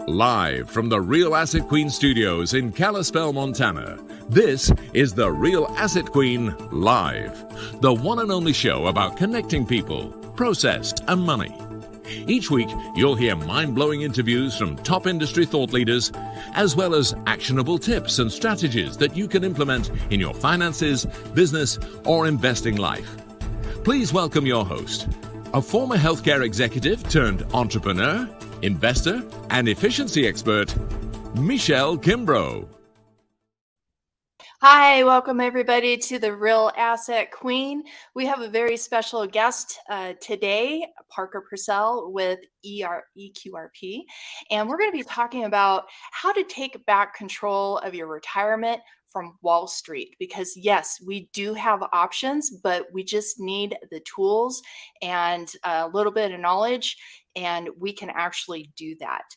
Live from the Real Asset Queen studios in Kalispell, Montana, this is the Real Asset Queen Live, the one and only show about connecting people, process, and money. Each week, you'll hear mind-blowing interviews from top industry thought leaders, as well as actionable tips and strategies that you can implement in your finances, business, or investing life. Please welcome your host, a former healthcare executive turned entrepreneur, investor, and efficiency expert, Michelle Kimbrough. Hi, welcome everybody to the Real Asset Queen. We have a very special guest today, Parker Pursell with eQRP, and we're going to be talking about how to take back control of your retirement from Wall Street. Because yes, we do have options, but we just need the tools and a little bit of knowledge, and we can actually do that.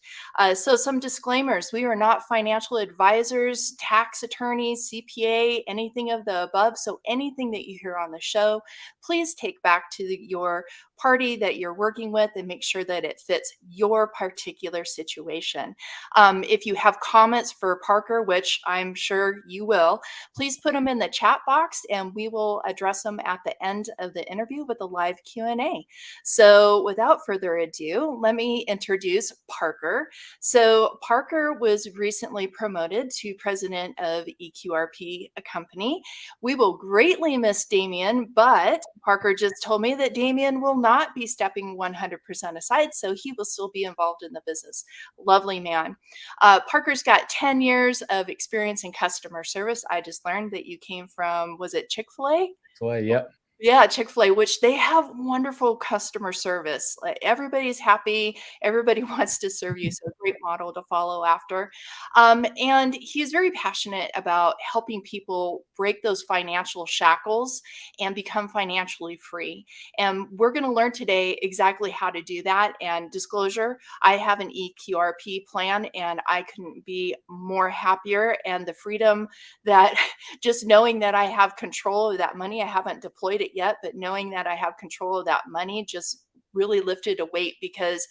So some disclaimers: we are not financial advisors, tax attorneys, CPA, anything of the above. So anything that you hear on the show, please take back to your party that you're working with and make sure that it fits your particular situation. If you have comments for Parker, which I'm sure you will, please put them in the chat box and we will address them at the end of the interview with a live Q&A. So without further ado, let me introduce Parker. So Parker was recently promoted to president of eQRP, a company. We will greatly miss Damien, but Parker just told me that Damien will not be stepping 100% aside, so he will still be involved in the business. Lovely man. Parker's got 10 years of experience in customer service. I just learned that you came from, was it Chick-fil-A? Chick-fil-A, yep. Yeah, Chick-fil-A, which they have wonderful customer service. Like, everybody's happy. Everybody wants to serve you. So a great model to follow after. And he's very passionate about helping people break those financial shackles and become financially free. And we're going to learn today exactly how to do that. And disclosure, I have an eQRP plan and I couldn't be more happier. And the freedom that just knowing that I have control of that money, I haven't deployed it yet, but knowing that I have control of that money just really lifted a weight, because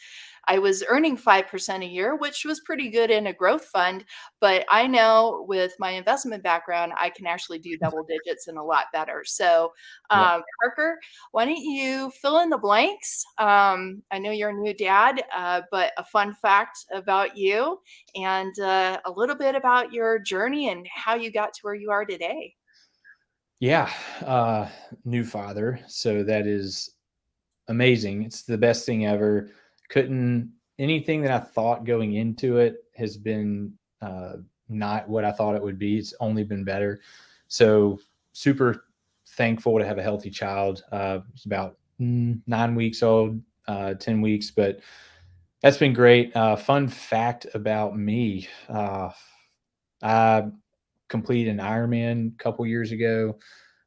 I was earning 5% a year, which was pretty good in a growth fund. But I know with my investment background, I can actually do double digits and a lot better. So Parker, why don't you fill in the blanks? I know you're a new dad, but a fun fact about you and a little bit about your journey and how you got to where you are today. Yeah, new father. So that is amazing. It's the best thing ever. Anything that I thought going into it has been not what I thought it would be. It's only been better. So super thankful to have a healthy child. It's about 9 weeks old, 10 weeks, but that's been great. Fun fact about me. I completed an Ironman a couple years ago,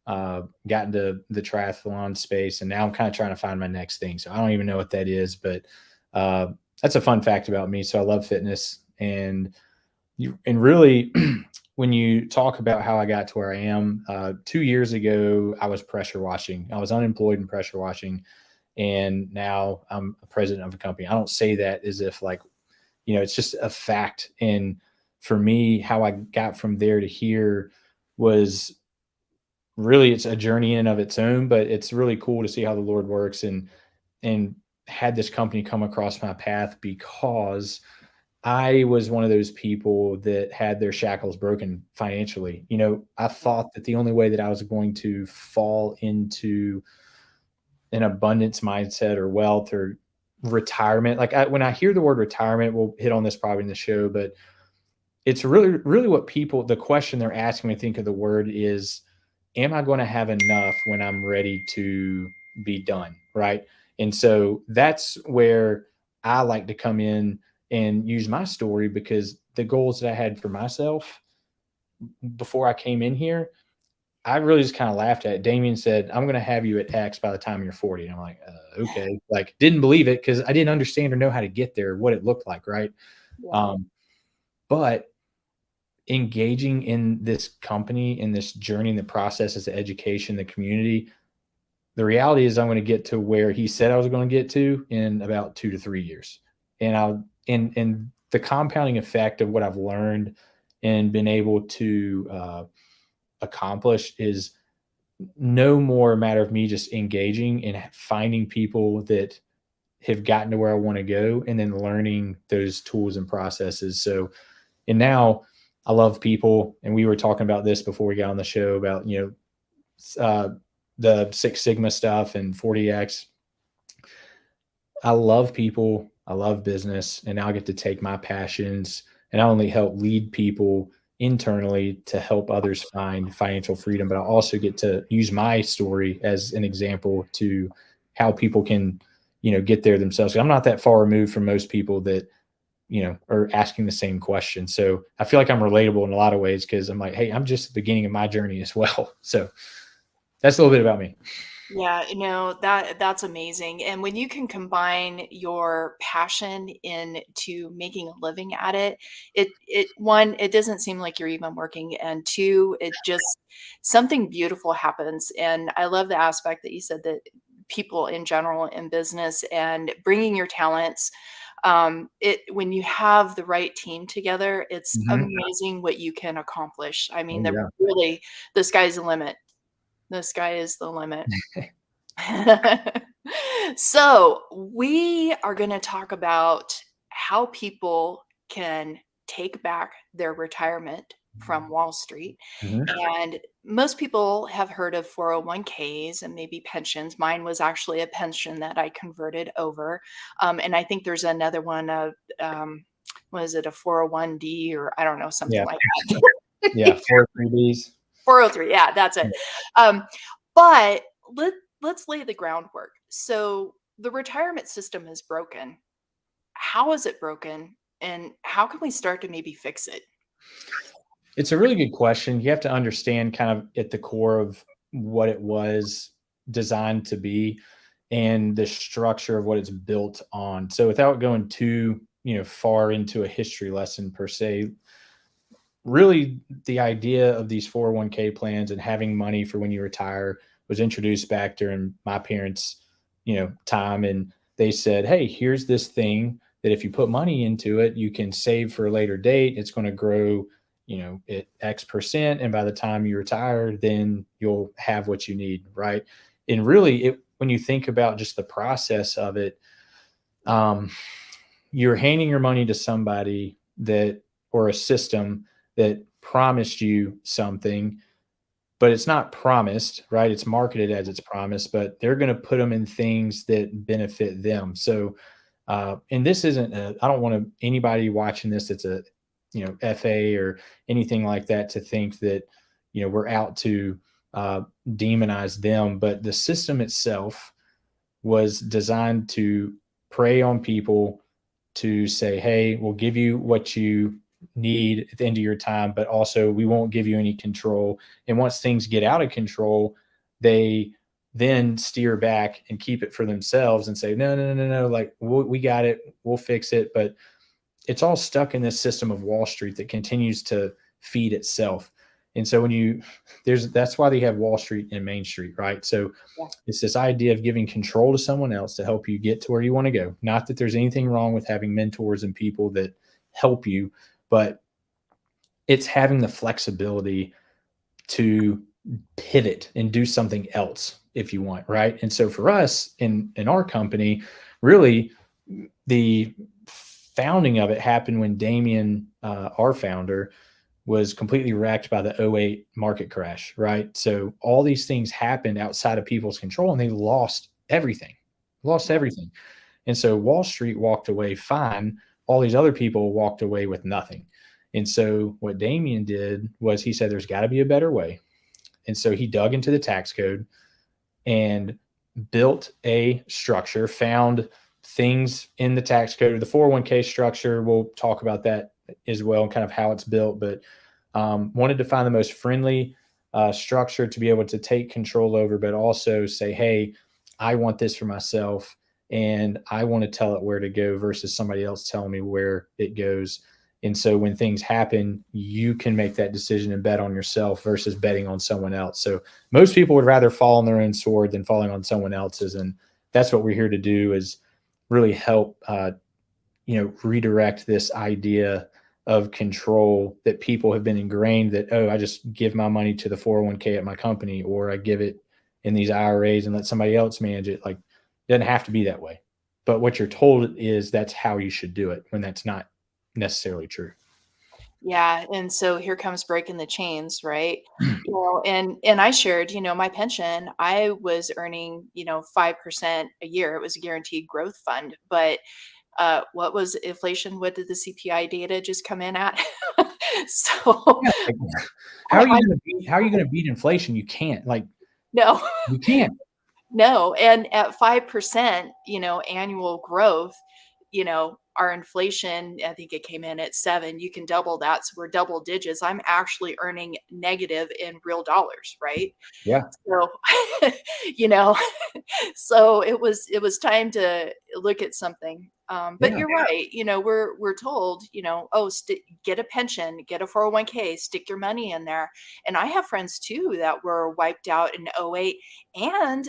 got into the triathlon space, and now I'm kind of trying to find my next thing. So I don't even know what that is, but that's a fun fact about me. So I love fitness, and really when you talk about how I got to where I am, 2 years ago, I was pressure washing. I was unemployed and pressure washing. And now I'm a president of a company. I don't say that as if it's just a fact. And for me, how I got from there to here was really, it's a journey in and of its own, but it's really cool to see how the Lord works, and had this company come across my path because I was one of those people that had their shackles broken financially. I thought that the only way that I was going to fall into an abundance mindset or wealth or retirement, when I hear the word retirement, we'll hit on this probably in the show, but it's really, really what the question they're asking when they think of the word is, am I going to have enough when I'm ready to be done? Right. And so that's where I like to come in and use my story, because the goals that I had for myself before I came in here, I really just kind of laughed at it. Damien said, I'm going to have you at X by the time you're 40. And I'm like, okay. Didn't believe it because I didn't understand or know how to get there, what it looked like. Right. Yeah. But engaging in this company, in this journey, in the process, as the education, the community, the reality is I'm going to get to where he said I was going to get to in about 2 to 3 years. And the compounding effect of what I've learned and been able to accomplish is no more a matter of me just engaging and finding people that have gotten to where I want to go and then learning those tools and processes. So, and now I love people. And we were talking about this before we got on the show about, the Six Sigma stuff and 40X. I love people. I love business. And now I get to take my passions and not only help lead people internally to help others find financial freedom, but I also get to use my story as an example to how people can, get there themselves. I'm not that far removed from most people that, are asking the same question. So I feel like I'm relatable in a lot of ways because I'm like, hey, I'm just at the beginning of my journey as well. So that's a little bit about me. Yeah, that's amazing. And when you can combine your passion into making a living at it, one, it doesn't seem like you're even working, and two, it just something beautiful happens. And I love the aspect that you said that people in general in business and bringing your talents, when you have the right team together, it's amazing what you can accomplish. I mean, really, the sky's the limit. The sky is the limit. So we are going to talk about how people can take back their retirement from Wall Street. And most people have heard of 401ks and maybe pensions. Mine was actually a pension that I converted over. And I think there's another one of, was it a 401d or I don't know, something like that. Yeah, 403bs. 403, yeah, that's it. But let's lay the groundwork. So the retirement system is broken. How is it broken? And how can we start to maybe fix it? It's a really good question. You have to understand kind of at the core of what it was designed to be and the structure of what it's built on. So without going too, far into a history lesson per se, really the idea of these 401k plans and having money for when you retire was introduced back during my parents' time, and they said, hey, here's this thing that if you put money into it, you can save for a later date. It's going to grow at X%, and by the time you retire, then you'll have what you need, right? And really, when you think about just the process of it, you're handing your money to somebody or a system that promised you something, but it's not promised, right? It's marketed as it's promised, but they're going to put them in things that benefit them. So, and this isn't, I don't want anybody watching this that's a, FA or anything like that to think that, we're out to demonize them, but the system itself was designed to prey on people to say, hey, we'll give you what you need at the end of your time, but also we won't give you any control. And once things get out of control, they then steer back and keep it for themselves and say, no, like we got it, we'll fix it. But it's all stuck in this system of Wall Street that continues to feed itself. And so that's why they have Wall Street and Main Street, right? So it's this idea of giving control to someone else to help you get to where you want to go. Not that there's anything wrong with having mentors and people that help you, but it's having the flexibility to pivot and do something else if you want, right? And so for us in our company, really the founding of it happened when Damien, our founder, was completely wrecked by the 2008 market crash, right? So all these things happened outside of people's control and they lost everything. And so Wall Street walked away fine. All these other people walked away with nothing. And so what Damien did was he said, there's got to be a better way. And so he dug into the tax code and built a structure, found things in the tax code, the 401k structure. We'll talk about that as well and kind of how it's built, but wanted to find the most friendly structure to be able to take control over, but also say, hey, I want this for myself and I want to tell it where to go versus somebody else telling me where it goes. And so when things happen, you can make that decision and bet on yourself versus betting on someone else. So most people would rather fall on their own sword than falling on someone else's. And that's what we're here to do, is really help, redirect this idea of control that people have been ingrained that, oh, I just give my money to the 401k at my company, or I give it in these IRAs and let somebody else manage it. Like, it doesn't have to be that way. But what you're told is that's how you should do it, when that's not necessarily true. Yeah, and so here comes breaking the chains, right? And I shared, my pension, I was earning, 5% a year. It was a guaranteed growth fund, but what was inflation? What did the CPI data just come in at? So Yeah, like, how are you going to beat inflation? You can't. Like, no, you can't. no. And at 5%, annual growth, our inflation, I think it came in at 7. You can double that. So we're double digits. I'm actually earning negative in real dollars, right? Yeah. So, you know, so it was time to look at something. But Yeah. you're right. We're told, oh, get a pension, get a 401k, stick your money in there. And I have friends too that were wiped out in '08, and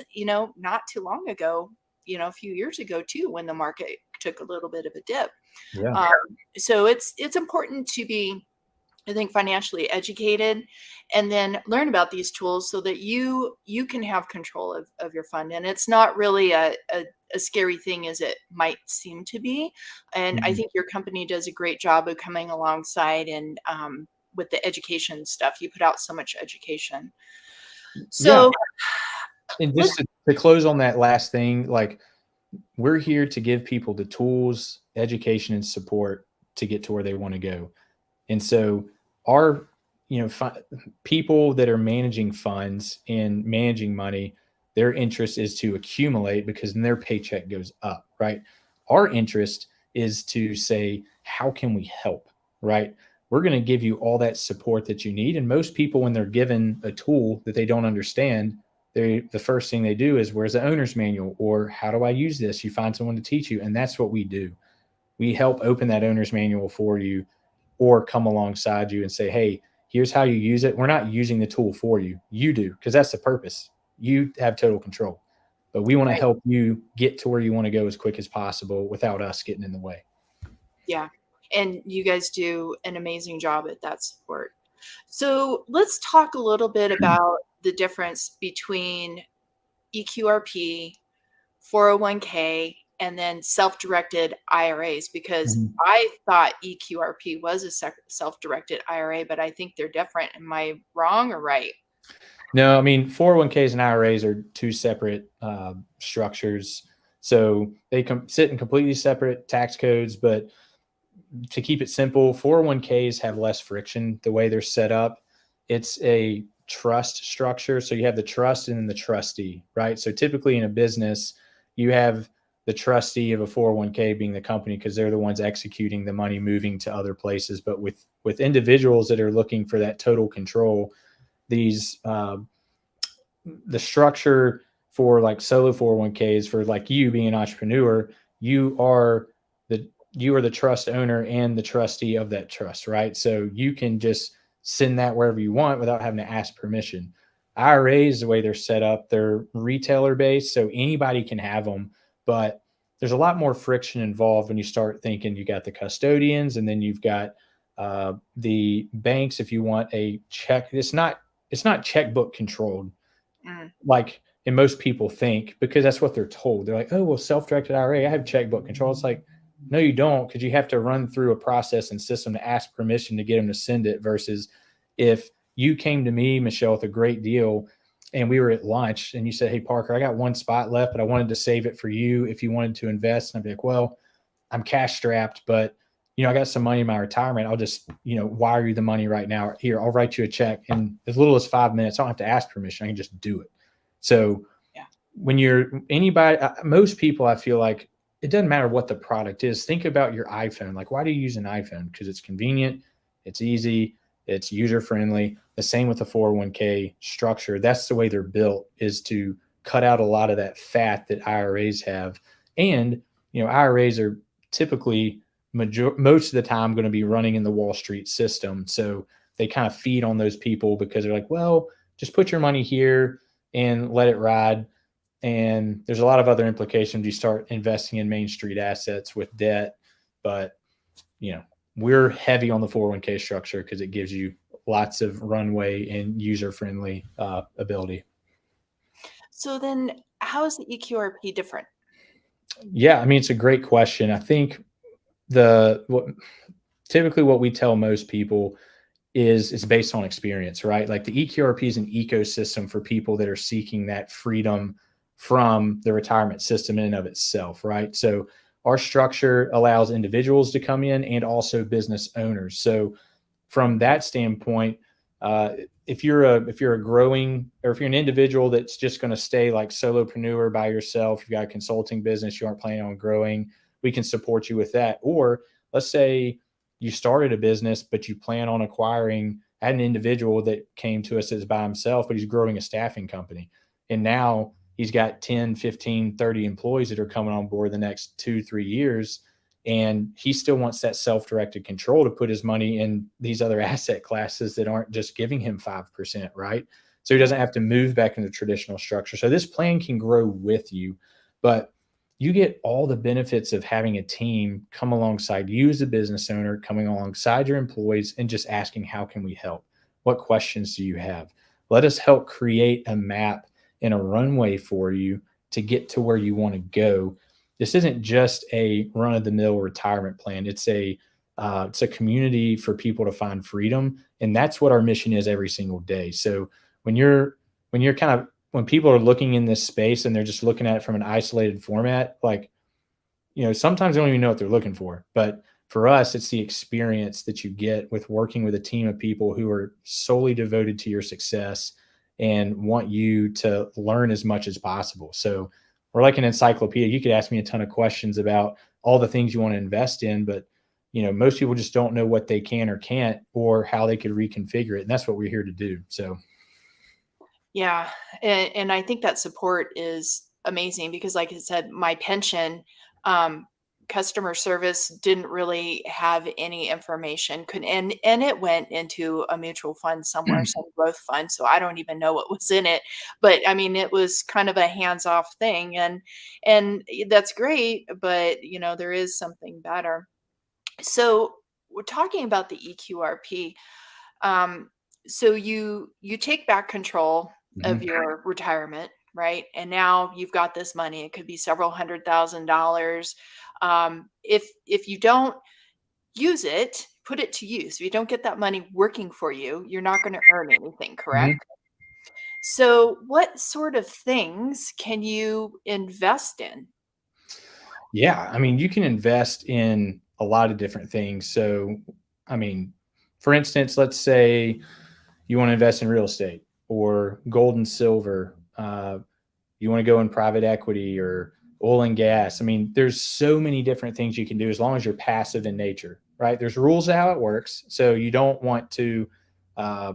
not too long ago, a few years ago too, when the market took a little bit of a dip. Yeah. Um, so it's important to be, I think, financially educated, and then learn about these tools so that you can have control of your fund. And it's not really a scary thing as it might seem to be. And I Mhm. think your company does a great job of coming alongside and with the education stuff. You put out so much education. Yeah. So And let's just to close on that last thing, like, we're here to give people the tools, education, and support to get to where they want to go. And so our, people that are managing funds and managing money, their interest is to accumulate because then their paycheck goes up, right? Our interest is to say, how can we help, right? We're going to give you all that support that you need. And most people, when they're given a tool that they don't understand, the first thing they do is, where's the owner's manual, or how do I use this? You find someone to teach you. And that's what we do. We help open that owner's manual for you, or come alongside you and say, hey, here's how you use it. We're not using the tool for you. You do, because that's the purpose. You have total control. But we want to Right. help you get to where you want to go as quick as possible without us getting in the way. Yeah. And you guys do an amazing job at that support. So let's talk a little bit about the difference between eQRP, 401k, and then self-directed IRAs, because Mhm. I thought eQRP was a self-directed IRA, but I think they're different. Am I wrong or right? No, I mean, 401ks and IRAs are two separate structures. So they sit in completely separate tax codes. But to keep it simple, 401ks have less friction the way they're set up. It's a trust structure. So you have the trust and then the trustee, right? So typically in a business, you have the trustee of a 401k being the company, because they're the ones executing the money moving to other places. But with individuals that are looking for that total control, these the structure for like solo 401ks, for like you being an entrepreneur, you are the trust owner and the trustee of that trust, right? So you can just send that wherever you want without having to ask permission. IRAs, the way they're set up, they're retailer based, so anybody can have them, but there's a lot more friction involved when you start thinking you got the custodians, and then you've got the banks. If you want a check, it's not checkbook controlled Mm, like, and most people think, because that's what they're told. They're like, oh, well, self-directed IRA, I have checkbook control. It's like, no, you don't, because you have to run through a process and system to ask permission to get them to send it. Versus if you came to me, Michelle, with a great deal, and we were at lunch and you said, hey, Parker, I got one spot left, but I wanted to save it for you if you wanted to invest. And I'd be like, well, I'm cash strapped, but I got some money in my retirement. I'll just, wire you the money right now. Here, I'll write you a check in as little as 5 minutes. I don't have to ask permission. I can just do it. So yeah. when you're anybody, most people, I feel like it doesn't matter what the product is. Think about your iPhone. Like, why do you use an iPhone? Because it's convenient, it's easy, it's user friendly. The same with the 401k structure. That's the way they're built, is to cut out a lot of that fat that IRAs have. And IRAs are typically most of the time going to be running in the Wall Street system. So they kind of feed on those people because they're like, well, just put your money here and let it ride. And there's a lot of other implications. You start investing in Main Street assets with debt, but we're heavy on the 401k structure because it gives you lots of runway and user-friendly ability. So then how is the eQRP different? Yeah, I mean, it's a great question. I think typically what we tell most people is it's based on experience, right? Like the eQRP is an ecosystem for people that are seeking that freedom from the retirement system in and of itself, right? So our structure allows individuals to come in and also business owners. So from that standpoint, if you're a growing, or if you're an individual that's just going to stay like solopreneur by yourself, you've got a consulting business, you aren't planning on growing, we can support you with that. Or let's say you started a business, but you plan on acquiring an individual that came to us as by himself, but he's growing a staffing company. And now he's got 10, 15, 30 employees that are coming on board the next 2-3 years. And he still wants that self-directed control to put his money in these other asset classes that aren't just giving him 5%, right? So he doesn't have to move back into traditional structure. So this plan can grow with you, but you get all the benefits of having a team come alongside you as a business owner, coming alongside your employees and just asking, how can we help? What questions do you have? Let us help create a map and a runway for you to get to where you want to go. This isn't just a run-of-the-mill retirement plan. It's a community for people to find freedom, and that's what our mission is every single day. So when people are looking in this space and they're just looking at it from an isolated format, like, sometimes they don't even know what they're looking for. But for us, it's the experience that you get with working with a team of people who are solely devoted to your success and want you to learn as much as possible. So we're like an encyclopedia. You could ask me a ton of questions about all the things you want to invest in, but most people just don't know what they can or can't, or how they could reconfigure it. And that's what we're here to do. So Yeah. And I think that support is amazing because, like I said, my pension, customer service didn't really have any information, and it went into a mutual fund somewhere, some growth fund. So I don't even know what was in it, but I mean, it was kind of a hands-off thing, and that's great, but there is something better. So we're talking about the eQRP. Um, so you take back control of your retirement, right? And now you've got this money. It could be several $100,000. If you don't use it, put it to use. If you don't get that money working for you, you're not going to earn anything, correct? So what sort of things can you invest in? Yeah, I mean, you can invest in a lot of different things. So, I mean, for instance, let's say you want to invest in real estate or gold and silver. You want to go in private equity or oil and gas. I mean, there's so many different things you can do as long as you're passive in nature, right? There's rules to how it works. So you don't want to, uh,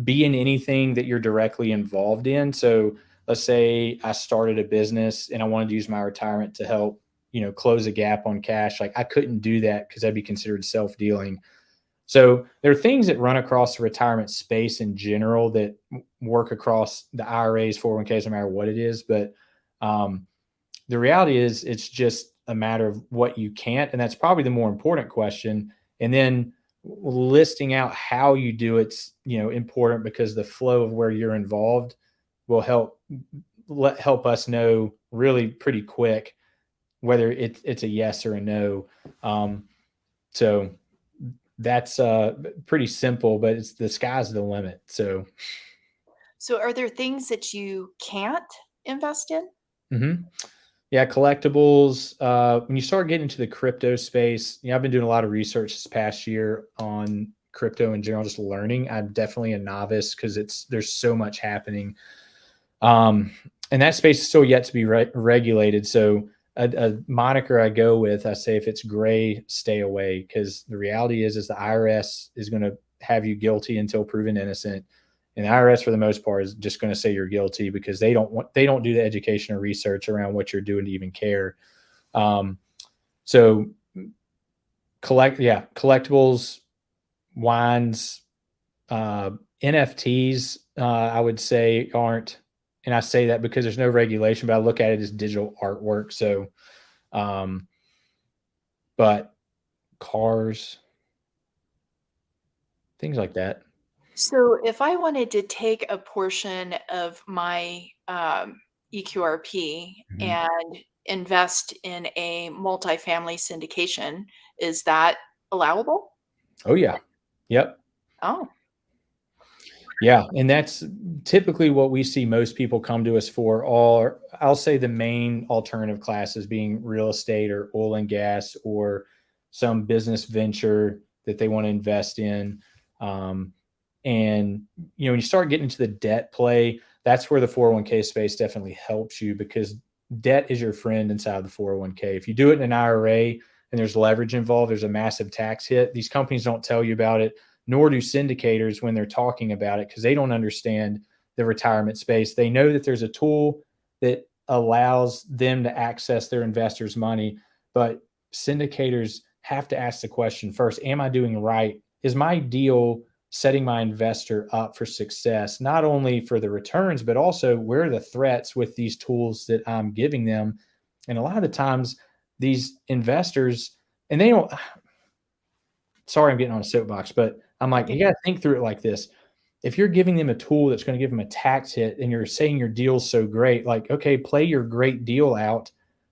be in anything that you're directly involved in. So let's say I started a business and I wanted to use my retirement to help, close a gap on cash. Like I couldn't do that because that'd be considered self-dealing. So there are things that run across the retirement space in general that work across the IRAs, 401ks, no matter what it is. But the reality is it's just a matter of what you can't. And that's probably the more important question. And then listing out how you do it's, important because the flow of where you're involved will help us know really pretty quick whether it's a yes or a no. So that's pretty simple, but it's the sky's the limit. So are there things that you can't invest in? Yeah, collectibles. When you start getting into the crypto space, I've been doing a lot of research this past year on crypto in general, just learning. I'm definitely a novice because there's so much happening. And that space is still yet to be regulated. So a moniker I go with, I say, if it's gray, stay away, because the reality is the IRS is going to have you guilty until proven innocent. And the IRS, for the most part, is just going to say you're guilty because they don't do the education or research around what you're doing to even care. So collectibles, wines, NFTs, I would say aren't, and I say that because there's no regulation, but I look at it as digital artwork. So, but cars, things like that. So if I wanted to take a portion of my eQRP Mhm. and invest in a multifamily syndication, is that allowable? Oh yeah. Yep. Oh, Yeah, and that's typically what we see most people come to us for. Or I'll say the main alternative classes being real estate or oil and gas or some business venture that they want to invest in. Um, and when you start getting into the debt play, that's where the 401k space definitely helps you, because debt is your friend inside the 401k. If you do it in an IRA and there's leverage involved, there's a massive tax hit. These companies don't tell you about it, nor do syndicators when they're talking about it, because they don't understand the retirement space. They know that there's a tool that allows them to access their investors' money, but syndicators have to ask the question first: am I doing right? Is my deal setting my investor up for success, not only for the returns, but also where are the threats with these tools that I'm giving them? And a lot of the times, these investors, and they don't, sorry, I'm getting on a soapbox, but I'm like, yeah. you got to think through it like this. If you're giving them a tool that's going to give them a tax hit and you're saying your deal's so great, like, okay, play your great deal out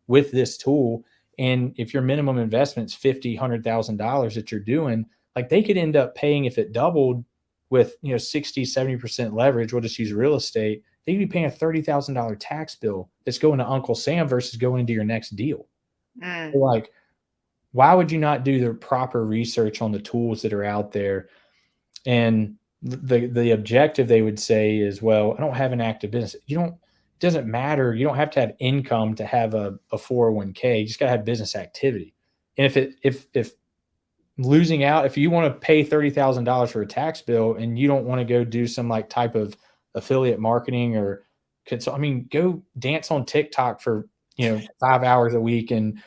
with this tool. And if your minimum investment's $50,000, $100,000 that you're doing, like they could end up paying, if it doubled with, 60, 70% leverage, we'll just use real estate, they could be paying a $30,000 tax bill that's going to Uncle Sam versus going into your next deal. Mm. So like, why would you not do the proper research on the tools that are out there? And the objective, they would say, is, well, I don't have an active business. It doesn't matter. You don't have to have income to have a 401k. You just got to have business activity. And if losing out, if you want to pay $30,000 for a tax bill and you don't want to go do some like type of affiliate marketing or go dance on TikTok for 5 hours a week and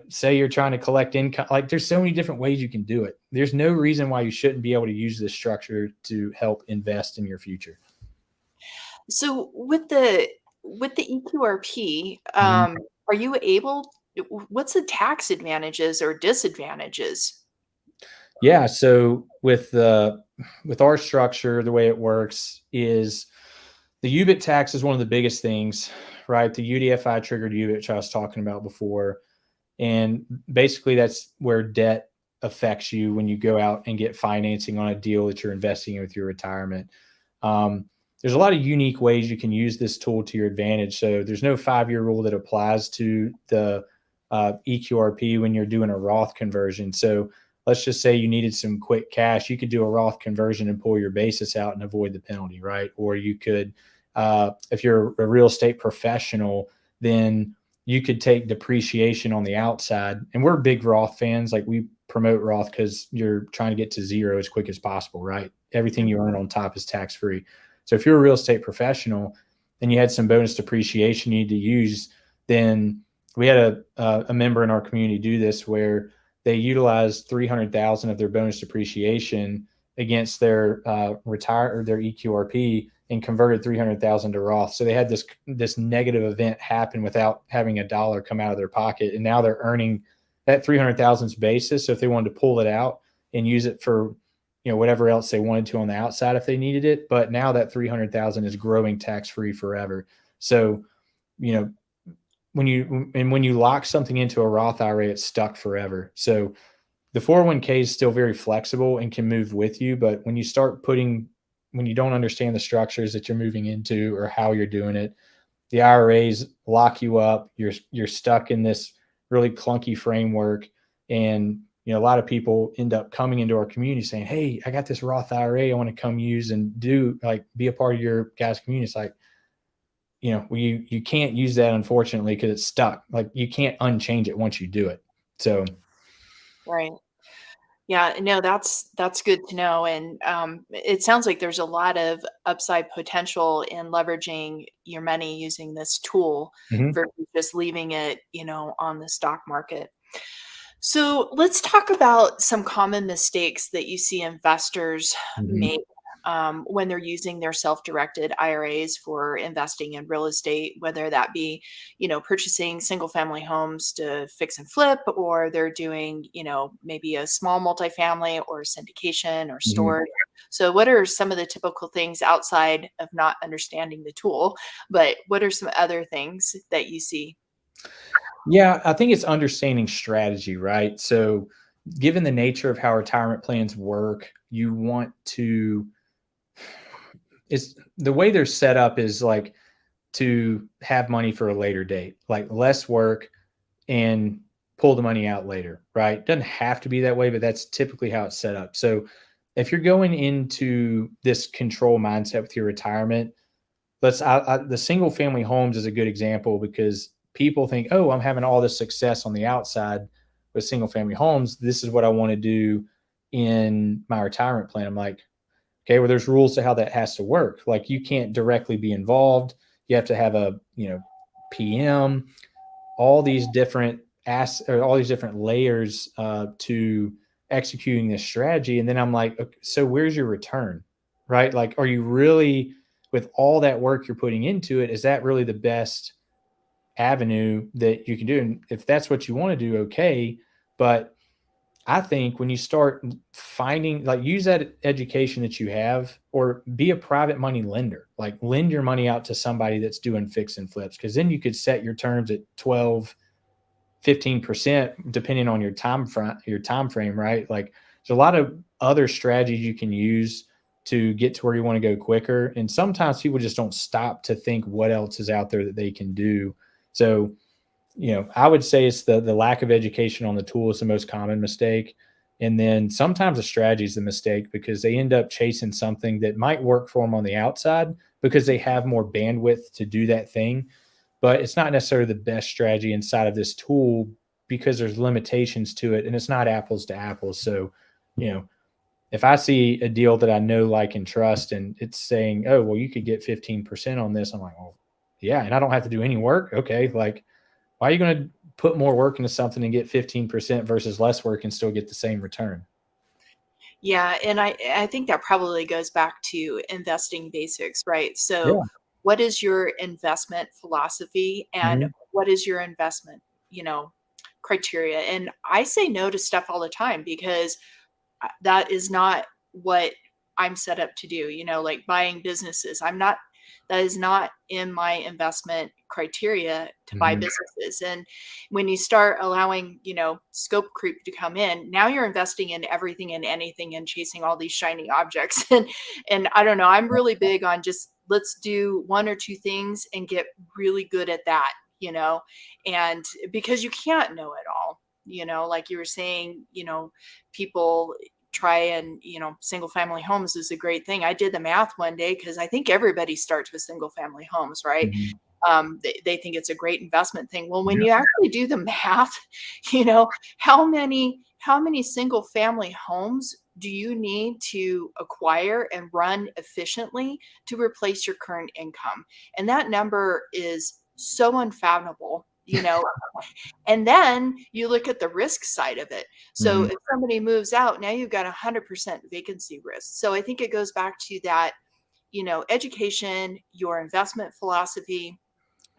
say you're trying to collect income. Like, there's so many different ways you can do it. There's no reason why you shouldn't be able to use this structure to help invest in your future. So with the eQRP, Mhm. are you able? What's the tax advantages or disadvantages? Yeah. So with our structure, the way it works is the UBIT tax is one of the biggest things, right? The UDFI triggered UBIT, which I was talking about before. And basically, that's where debt affects you when you go out and get financing on a deal that you're investing in with your retirement. There's a lot of unique ways you can use this tool to your advantage. So there's no 5-year rule that applies to the eQRP when you're doing a Roth conversion. So let's just say you needed some quick cash. You could do a Roth conversion and pull your basis out and avoid the penalty, right? Or you could, if you're a real estate professional, then you could take depreciation on the outside. And we're big Roth fans. Like, we promote Roth because you're trying to get to zero as quick as possible, right? Everything you earn on top is tax free. So if you're a real estate professional and you had some bonus depreciation you need to use, then we had a member in our community do this where they utilized 300,000 of their bonus depreciation against their retire or their EQRP and converted 300,000 to Roth. So they had this negative event happen without having a dollar come out of their pocket, and now they're earning that 300,000's basis. So if they wanted to pull it out and use it for whatever else they wanted to on the outside if they needed it, but now that 300,000 is growing tax free forever. So when you lock something into a Roth IRA, it's stuck forever. So the 401k is still very flexible and can move with you, but when you don't understand the structures that you're moving into or how you're doing it, the IRAs lock you up. You're stuck in this really clunky framework. And a lot of people end up coming into our community saying, hey, I got this Roth IRA I want to come use and be a part of your guys' community. It's like, you can't use that, unfortunately, because it's stuck. Like, you can't unchange it once you do it. So Right. Yeah, no, that's good to know. And it sounds like there's a lot of upside potential in leveraging your money using this tool mhm. versus just leaving it, on the stock market. So let's talk about some common mistakes that you see investors make when they're using their self-directed IRAs for investing in real estate, whether that be, purchasing single-family homes to fix and flip, or they're doing, maybe a small multifamily or syndication or Mhm. storage. So what are some of the typical things outside of not understanding the tool, but what are some other things that you see? Yeah, I think it's understanding strategy, right? So, given the nature of how retirement plans work, you want to, it's the way they're set up is like to have money for a later date, like less work and pull the money out later, right? Doesn't have to be that way, but that's typically how it's set up. So, if you're going into this control mindset with your retirement, the single family homes is a good example because people think, oh, I'm having all this success on the outside with single family homes. This is what I want to do in my retirement plan. I'm like, okay, well, there's rules to how that has to work. Like you can't directly be involved. You have to have a, PM, all these different all these different layers to executing this strategy. And then I'm like, okay, so where's your return, right? Like, are you really, with all that work you're putting into it, is that really the best avenue that you can do? And if that's what you want to do, okay. But I think when you start finding, like, use that education that you have, or be a private money lender, like lend your money out to somebody that's doing fix and flips. Cause then you could set your terms at 12, 15% depending on your time frame, right? Like there's a lot of other strategies you can use to get to where you want to go quicker. And sometimes people just don't stop to think what else is out there that they can do. So, I would say it's the lack of education on the tool is the most common mistake. And then sometimes the strategy is the mistake because they end up chasing something that might work for them on the outside because they have more bandwidth to do that thing, but it's not necessarily the best strategy inside of this tool because there's limitations to it and it's not apples to apples. So, you know, if I see a deal that I know, like, and trust, and it's saying, oh, well, you could get 15% on this, I'm like, well, yeah, and I don't have to do any work. Okay. Like, why are you going to put more work into something and get 15% versus less work and still get the same return? Yeah, and I think that probably goes back to investing basics, right? So, Yeah. what is your investment philosophy and Mhm. what is your investment, criteria? And I say no to stuff all the time because that is not what I'm set up to do, like buying businesses. That is not in my investment criteria to buy Mhm. businesses. And when you start allowing, scope creep to come in, now you're investing in everything and anything and chasing all these shiny objects. And I don't know, I'm really big on just let's do one or two things and get really good at that, and because you can't know it all, like you were saying, people try and single family homes is a great thing. I did the math one day because I think everybody starts with single family homes, right? Mhm. They think it's a great investment thing. Well, when Yeah. you actually do the math, you know how many single family homes do you need to acquire and run efficiently to replace your current income? And that number is so unfathomable, and then you look at the risk side of it. So Mhm. if somebody moves out, now you've got 100% vacancy risk. So I think it goes back to that, education, your investment philosophy,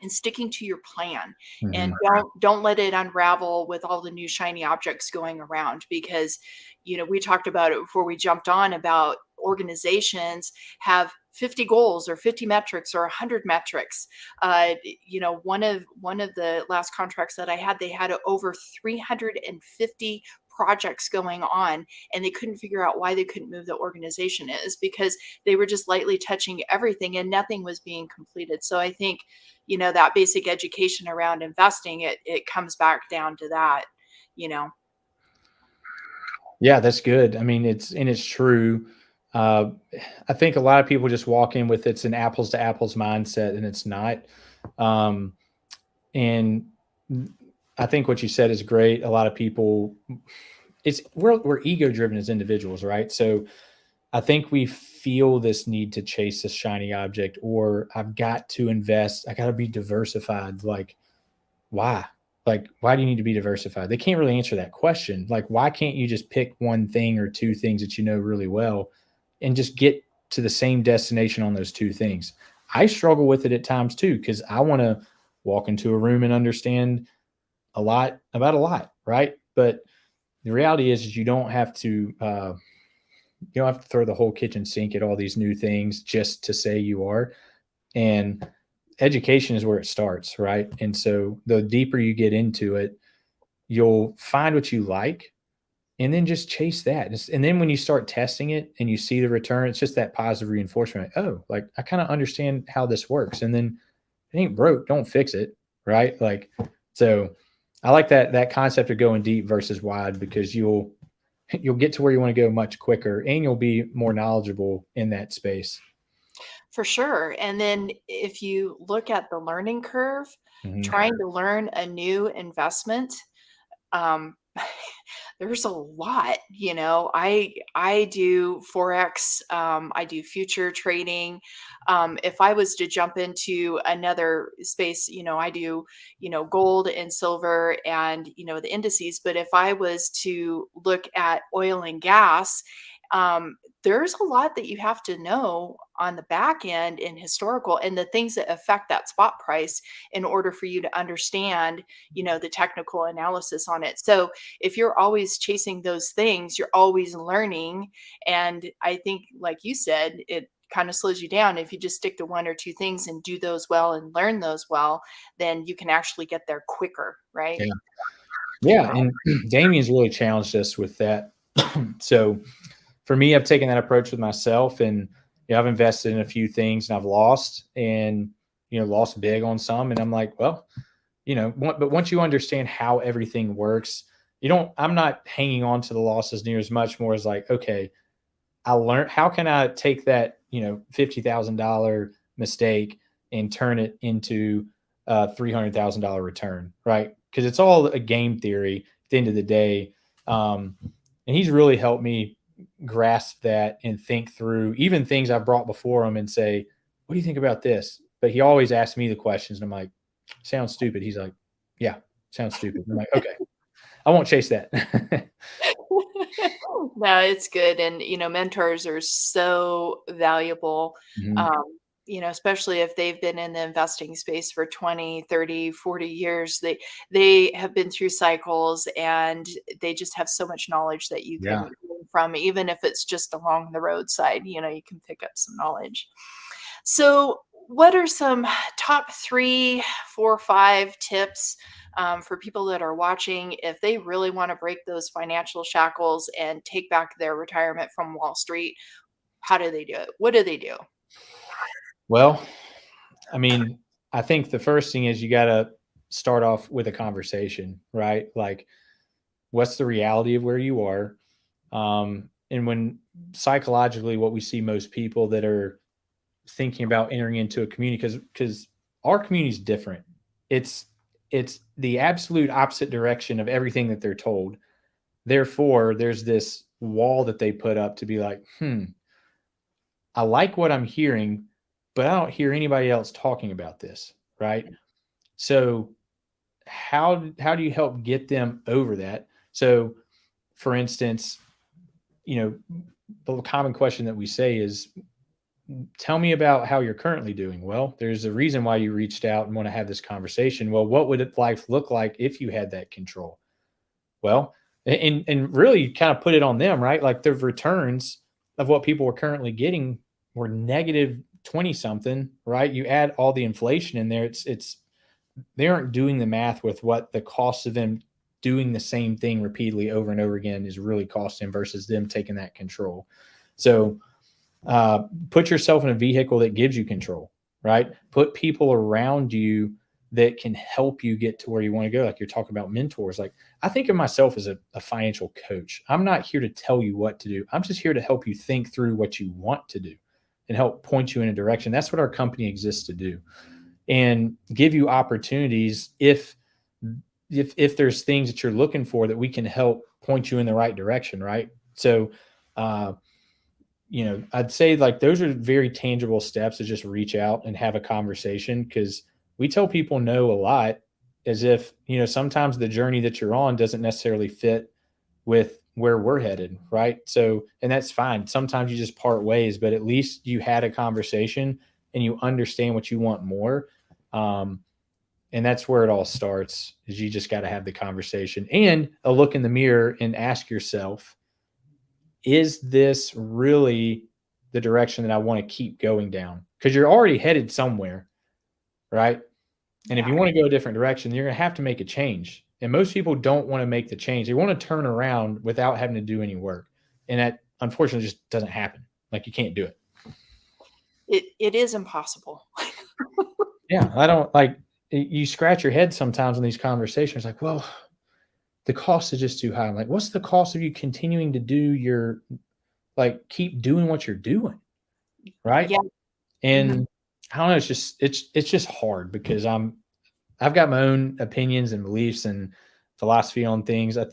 and sticking to your plan, and Mhm. don't let it unravel with all the new shiny objects going around, because we talked about it before we jumped on about organizations have 50 goals or 50 metrics or 100 metrics. One of the last contracts that I had, they had over 350 projects going on, and they couldn't figure out why they couldn't move the organization. Is because they were just lightly touching everything and nothing was being completed. So I think that basic education around investing, it comes back down to that, you know. Yeah, that's good. I mean, it's true. Uh, I think a lot of people just walk in with it's an apples to apples mindset, and it's not. Um, and I think what you said is great. A lot of people, we're ego driven as individuals, right? So I think we feel this need to chase this shiny object, or I've got to invest. I got to be diversified. Like, why? Like, why do you need to be diversified? They can't really answer that question. Like, why can't you just pick one thing or two things that you know really well and just get to the same destination on those two things? I struggle with it at times too, because I want to walk into a room and understand a lot about a lot, right? But the reality is you don't have to throw the whole kitchen sink at all these new things just to say you are. And education is where it starts, right? And so the deeper you get into it, you'll find what you like and then just chase that. And then when you start testing it and you see the return, it's just that positive reinforcement. Oh, like I kind of understand how this works. And then it ain't broke, don't fix it, right? Like, so I like that concept of going deep versus wide, because you'll get to where you want to go much quicker and you'll be more knowledgeable in that space. For sure. And then if you look at the learning curve, Mhm. trying to learn a new investment, um, there's a lot. I do forex, I do future trading. If I was to jump into another space, I do gold and silver and the indices. But if I was to look at oil and gas, there's a lot that you have to know on the back end in historical and the things that affect that spot price in order for you to understand the technical analysis on it. So if you're always chasing those things, you're always learning. And I think, like you said, it kind of slows you down. If you just stick to one or two things and do those well and learn those well, then you can actually get there quicker, right? Yeah. And Damien's really challenged us with that. So for me, I've taken that approach with myself, and I've invested in a few things and I've lost, and lost big on some. And I'm like, well, but once you understand how everything works, I'm not hanging on to the losses near as much, more as like, okay, I learned, how can I take that, $50,000 mistake and turn it into a $300,000 return, right? Because it's all a game theory at the end of the day. And he's really helped me grasp that and think through even things I've brought before him and say, what do you think about this? But he always asks me the questions, and I'm like, sounds stupid. He's like, yeah, sounds stupid. I'm like, okay, I won't chase that. No, it's good. And, mentors are so valuable, Mhm. um, especially if they've been in the investing space for 20, 30, 40 years. They have been through cycles and they just have so much knowledge that you can Yeah. learn from, even if it's just along the roadside, you can pick up some knowledge. So, what are some top 3, 4, 5 tips for people that are watching if they really want to break those financial shackles and take back their retirement from Wall Street? How do they do it? What do they do? Well, I mean, I think the first thing is you got to start off with a conversation, right? Like, what's the reality of where you are? And when psychologically, what we see most people that are thinking about entering into a community, because our community is different. It's the absolute opposite direction of everything that they're told. Therefore, there's this wall that they put up to be like, I like what I'm hearing, but I don't hear anybody else talking about this, right? So how do you help get them over that? So, for instance, the common question that we say is, tell me about how you're currently doing. Well, there's a reason why you reached out and want to have this conversation. Well, what would life look like if you had that control? Well, and really kind of put it on them, right? Like the returns of what people were currently getting were negative 20 something, right? You add all the inflation in there. It's they aren't doing the math with what the cost of them doing the same thing repeatedly over and over again is really costing versus them taking that control. So put yourself in a vehicle that gives you control, right? Put people around you that can help you get to where you want to go. Like you're talking about mentors. Like I think of myself as a financial coach. I'm not here to tell you what to do. I'm just here to help you think through what you want to do and help point you in a direction. That's what our company exists to do, and give you opportunities if there's things that you're looking for that we can help point you in the right direction, right? So I'd say like those are very tangible steps to just reach out and have a conversation, because we tell people no a lot as if, sometimes the journey that you're on doesn't necessarily fit with where we're headed, right? So, and that's fine. Sometimes you just part ways, but at least you had a conversation and you understand what you want more. And that's where it all starts, is you just got to have the conversation and a look in the mirror and ask yourself, is this really the direction that I want to keep going down? Because you're already headed somewhere, right? And if you want to go a different direction, you're going to have to make a change. And most people don't want to make the change. They want to turn around without having to do any work. And that unfortunately just doesn't happen. Like, you can't do it. It is impossible. Yeah. I don't like, you scratch your head sometimes in these conversations, like, well, the cost is just too high. I'm like, what's the cost of you continuing to do keep doing what you're doing? Right. Yeah. And I don't know, it's just hard because I've got my own opinions and beliefs and philosophy on things. I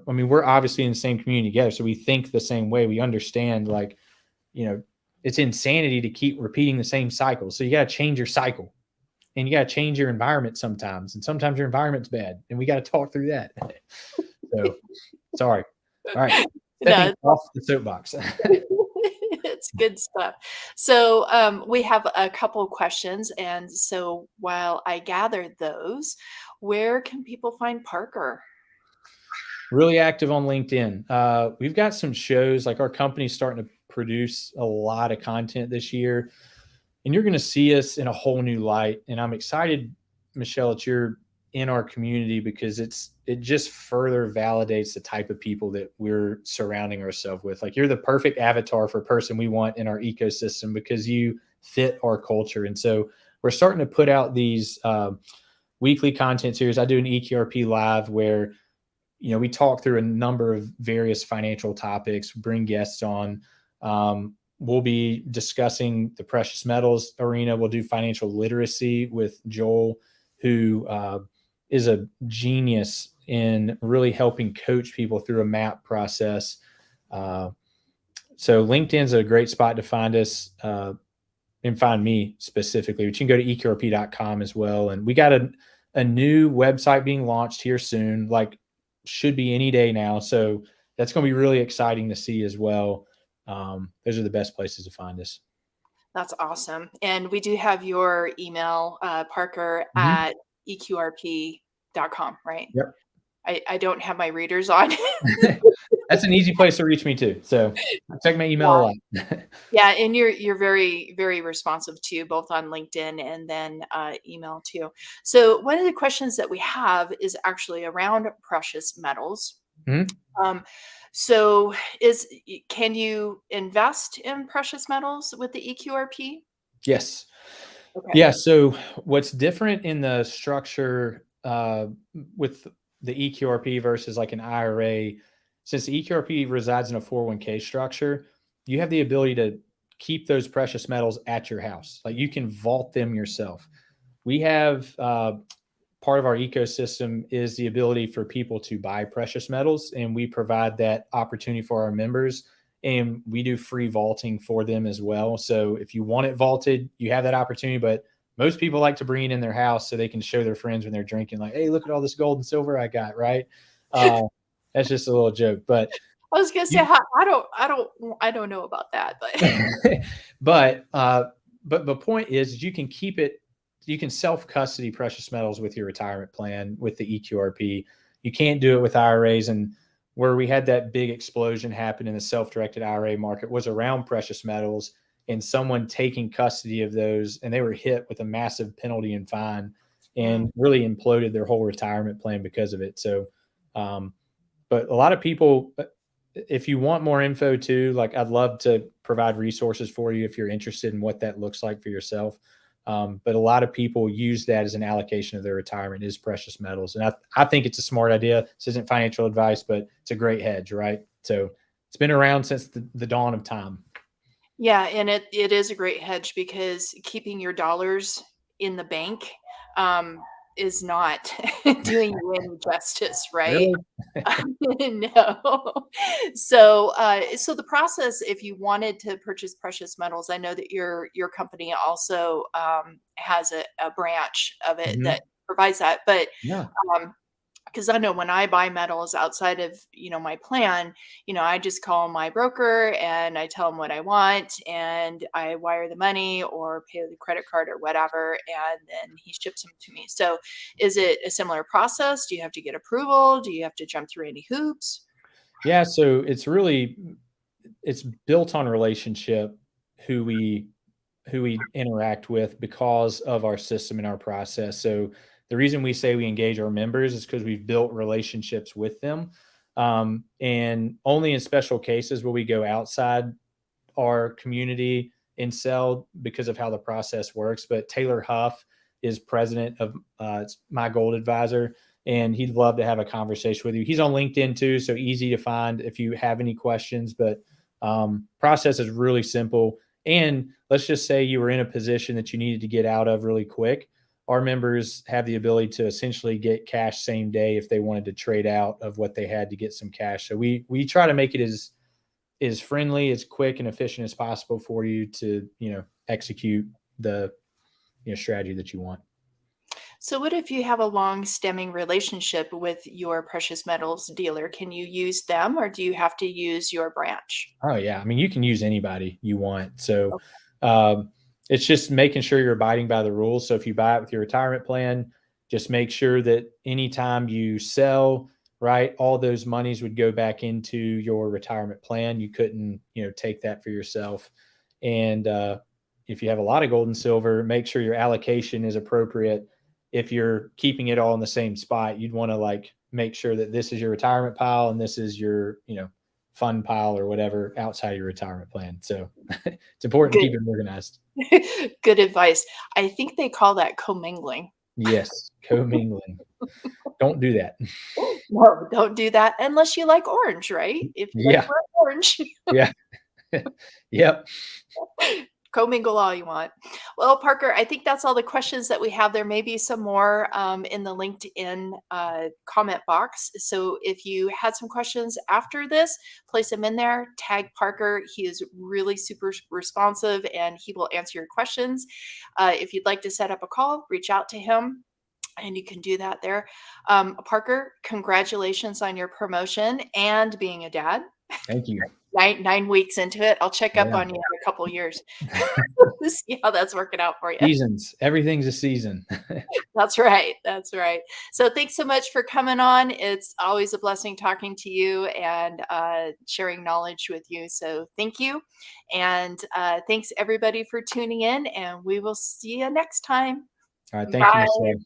mean, we're obviously in the same community together, so we think the same way. We understand, it's insanity to keep repeating the same cycle. So you got to change your cycle, and you got to change your environment sometimes. And sometimes your environment's bad, and we got to talk through that. So, sorry. All right, stepping off the soapbox. It's good stuff. So we have a couple of questions. And so while I gathered those, where can people find Parker? Really active on LinkedIn. We've got some shows, like our company's starting to produce a lot of content this year, and you're going to see us in a whole new light. And I'm excited, Michelle, that you're in our community, because it just further validates the type of people that we're surrounding ourselves with. Like, you're the perfect avatar for a person we want in our ecosystem, because you fit our culture. And so we're starting to put out these weekly content series. I do an eQRP live where, we talk through a number of various financial topics, bring guests on. We'll be discussing the precious metals arena. We'll do financial literacy with Joel, who is a genius in really helping coach people through a MAP process. So LinkedIn's a great spot to find us and find me specifically. But you can go to eqrp.com as well. And we got a new website being launched here soon, should be any day now. So that's going to be really exciting to see as well. Those are the best places to find us. That's awesome. And we do have your email, Parker at eqrp.com, right? Yep. I don't have my readers on. That's an easy place to reach me too. So check my email a lot. Yeah, and you're very, very responsive too, both on LinkedIn and then email too. So one of the questions that we have is actually around precious metals. So can you invest in precious metals with the eQRP? Yes. Okay. Yeah. So what's different in the structure with the eQRP versus like an IRA, since the eQRP resides in a 401k structure, you have the ability to keep those precious metals at your house. Like, you can vault them yourself. We have part of our ecosystem is the ability for people to buy precious metals, and we provide that opportunity for our members, and we do free vaulting for them as well. So if you want it vaulted, you have that opportunity, but most people like to bring it in their house so they can show their friends when they're drinking, like, hey, look at all this gold and silver I got, right? That's just a little joke, but I was gonna say, I don't know about that, but but the point is you can keep it. You can self-custody precious metals with your retirement plan with the eQRP. You can't do it with IRAs. And where we had that big explosion happen in the self-directed IRA market was around precious metals and someone taking custody of those, and they were hit with a massive penalty and fine and really imploded their whole retirement plan because of it. So, but a lot of people, if you want more info too, like, I'd love to provide resources for you if you're interested in what that looks like for yourself. But a lot of people use that as an allocation of their retirement is precious metals. And I think it's a smart idea. This isn't financial advice, but it's a great hedge, right? So it's been around since the dawn of time. Yeah, and it is a great hedge, because keeping your dollars in the bank is not doing you any justice, right? Really? No. So the process, if you wanted to purchase precious metals, I know that your company also has a branch of it that provides that. But Yeah. because I know when I buy metals outside of, my plan, I just call my broker and I tell him what I want and I wire the money or pay the credit card or whatever, and then he ships them to me. So is it a similar process? Do you have to get approval? Do you have to jump through any hoops? Yeah. So it's built on relationship, who we interact with because of our system and our process. So the reason we say we engage our members is because we've built relationships with them. And only in special cases will we go outside our community and sell because of how the process works. But Taylor Huff is president of My Gold Advisor, and he'd love to have a conversation with you. He's on LinkedIn too, so easy to find if you have any questions. But process is really simple. And let's just say you were in a position that you needed to get out of really quick. Our members have the ability to essentially get cash same day if they wanted to trade out of what they had to get some cash. So we try to make it as friendly, as quick and efficient as possible for you to, execute the strategy that you want. So what if you have a long stemming relationship with your precious metals dealer? Can you use them or do you have to use your branch? Oh yeah. I mean, you can use anybody you want. So it's just making sure you're abiding by the rules. So if you buy it with your retirement plan, just make sure that anytime you sell, right, all those monies would go back into your retirement plan. You couldn't, take that for yourself. And if you have a lot of gold and silver, make sure your allocation is appropriate. If you're keeping it all in the same spot, you'd want to make sure that this is your retirement pile and this is your, fund pile or whatever outside your retirement plan. So it's important to keep it organized. Good advice. I think they call that commingling. Yes, commingling. Don't do that. No, don't do that unless you like orange, right? If you like orange. Yeah. Yep. Commingle all you want. Well, Parker, I think that's all the questions that we have. There may be some more in the LinkedIn comment box. So if you had some questions after this, place them in there, tag Parker. He is really super responsive and he will answer your questions. If you'd like to set up a call, reach out to him. And you can do that there. Parker, congratulations on your promotion and being a dad. Thank you. 9 weeks into it. I'll check up on you in a couple years. See how that's working out for you. Seasons. Everything's a season. That's right. That's right. So thanks so much for coming on. It's always a blessing talking to you and sharing knowledge with you. So thank you. And thanks everybody for tuning in, and we will see you next time. All right. Thank you, Michelle.